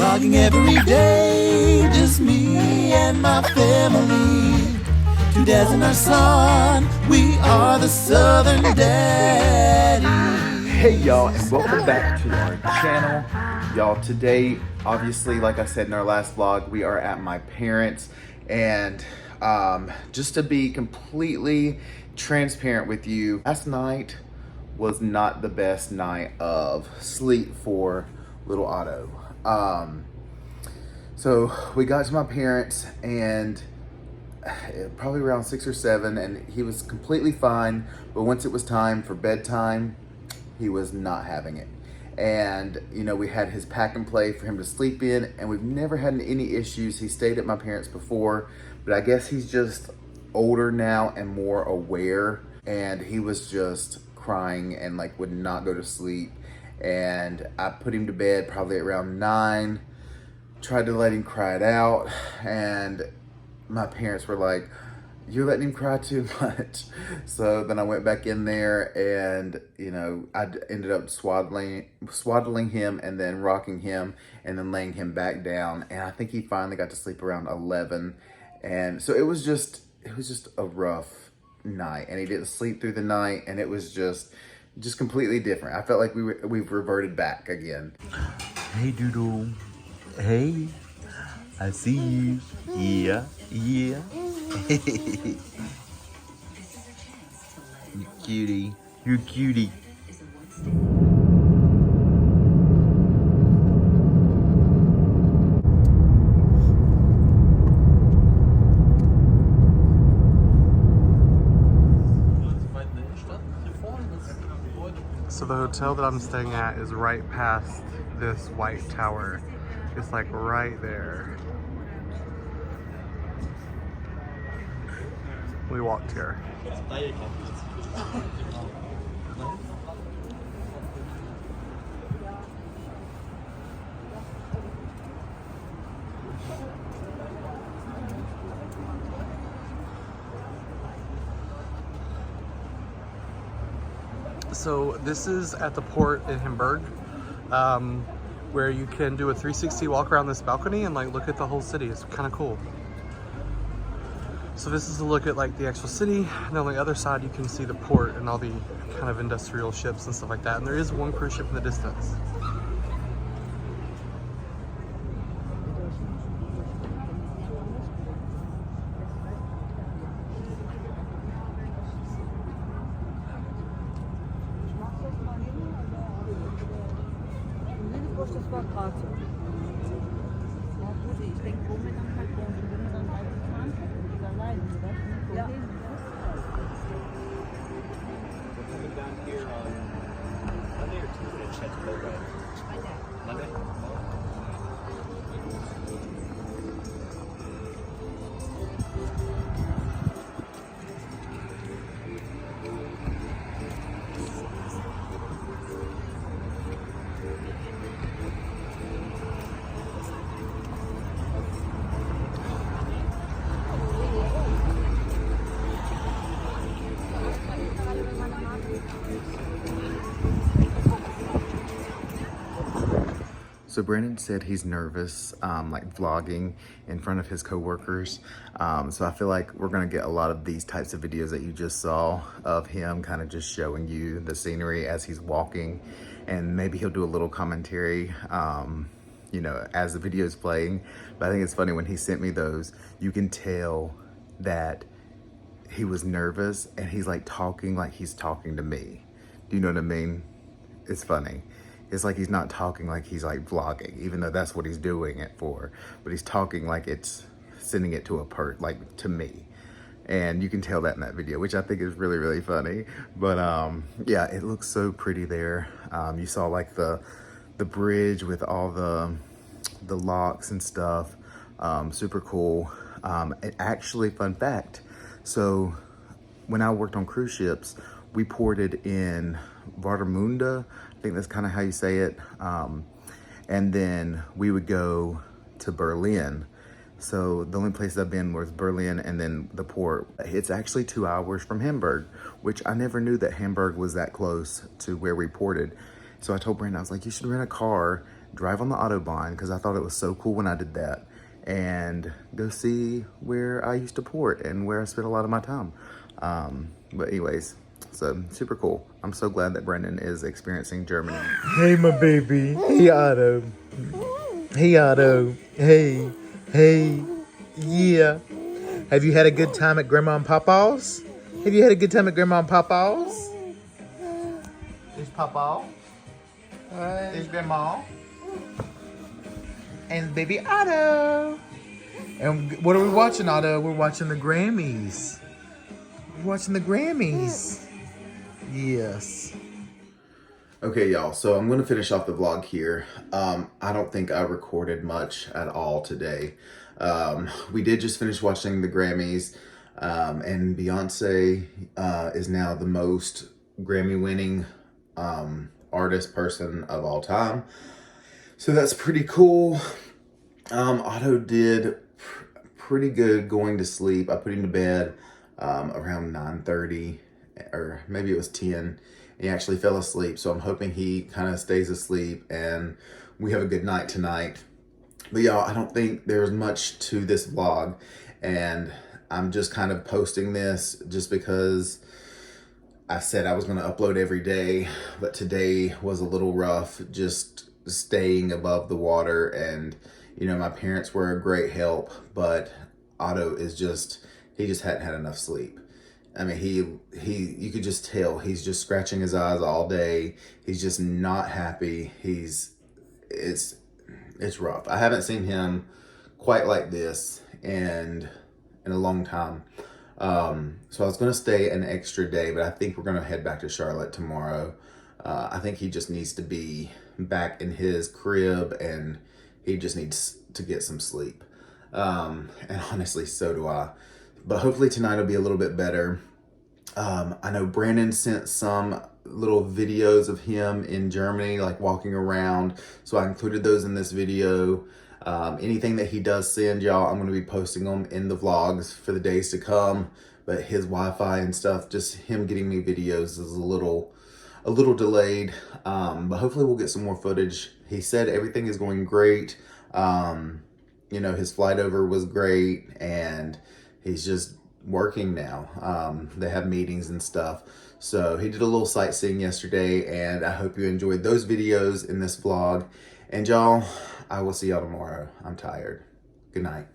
vlogging every day, just me and my family. 2 dads and our son, we are the Southern Daddy. Hey y'all, and welcome back to our channel. Y'all, today, obviously, like I said in our last vlog, we are at my parents', and just to be completely transparent with you, last night was not the best night of sleep for little Otto. So we got to my parents, and probably around 6 or 7, and he was completely fine, but once it was time for bedtime, he was not having it. And you know, we had his pack and play for him to sleep in, and we've never had any issues. He stayed at my parents before, but I guess he's just older now and more aware, and he was just crying and like would not go to sleep. And I put him to bed probably around 9, tried to let him cry it out, and my parents were like, "You're letting him cry too much." So then I went back in there, and you know, I ended up swaddling him and then rocking him and then laying him back down, and I think he finally got to sleep around 11. And so it was just a rough night, and he didn't sleep through the night, and it was just completely different. I felt like we've reverted back again. Hey Doodle, hey, I see you. Yeah. You cutie. You're cutie. So the hotel that I'm staying at is right past this white tower. It's like right there. We walked here. So this is at the port in Hamburg, where you can do a 360 walk around this balcony and like look at the whole city. It's kind of cool. So this is a look at like the actual city, and on the other side you can see the port and all the kind of industrial ships and stuff like that. And there is one cruise ship in the distance. So Brandon said he's nervous, like vlogging in front of his coworkers. So I feel like we're gonna get a lot of these types of videos that you just saw of him kind of just showing you the scenery as he's walking, and maybe he'll do a little commentary, you know, as the video is playing. But I think it's funny when he sent me those, you can tell that he was nervous, and he's like talking like he's talking to me. Do you know what I mean? It's funny. It's like he's not talking like he's like vlogging, even though that's what he's doing it for. But he's talking like it's sending it to like to me. And you can tell that in that video, which I think is really, really funny. But yeah, it looks so pretty there. You saw like the bridge with all the locks and stuff. Super cool. Actually, fun fact. So when I worked on cruise ships, we ported in Warnemünde. I think that's kind of how you say it. And then we would go to Berlin. So the only place I've been was Berlin and then the port. It's actually 2 hours from Hamburg, which I never knew that Hamburg was that close to where we ported. So I told Brandon, I was like, you should rent a car drive on the Autobahn because I thought it was so cool when I did that, and go see where I used to port and where I spent a lot of my time. But anyways, so super cool. I'm so glad that Brendan is experiencing Germany. Hey, my baby. Hey, Otto. Hey, Otto. Hey. Hey. Yeah. Have you had a good time at Grandma and Papa's? Have you had a good time at Grandma and Papa's? There's Papa. There's Grandma. And baby Otto. And what are we watching, Otto? We're watching the Grammys. We're watching the Grammys. Yes. Okay, y'all, so I'm going to finish off the vlog here. I don't think I recorded much at all today. We did just finish watching the Grammys, and Beyonce is now the most Grammy-winning artist person of all time. So that's pretty cool. Otto did pretty good going to sleep. I put him to bed around 9:30, or maybe it was 10. He actually fell asleep, so I'm hoping he kind of stays asleep and we have a good night tonight. But y'all, I don't think there's much to this vlog, and I'm just kind of posting this just because I said I was going to upload every day, but today was a little rough, just staying above the water. And you know, my parents were a great help, but Otto is he just hadn't had enough sleep. I mean, you could just tell he's just scratching his eyes all day. He's just not happy. It's rough. I haven't seen him quite like this in a long time. So I was going to stay an extra day, but I think we're going to head back to Charlotte tomorrow. I think he just needs to be back in his crib, and he just needs to get some sleep. And honestly, so do I. But hopefully tonight will be a little bit better. I know Brandon sent some little videos of him in Germany, like walking around. So I included those in this video. Anything that he does send y'all, I'm going to be posting them in the vlogs for the days to come. But his Wi-Fi and stuff, just him getting me videos is a little delayed. But hopefully we'll get some more footage. He said everything is going great. You know, his flight over was great, and he's just working now. They have meetings and stuff. So he did a little sightseeing yesterday, and I hope you enjoyed those videos in this vlog. And y'all, I will see y'all tomorrow. I'm tired. Good night.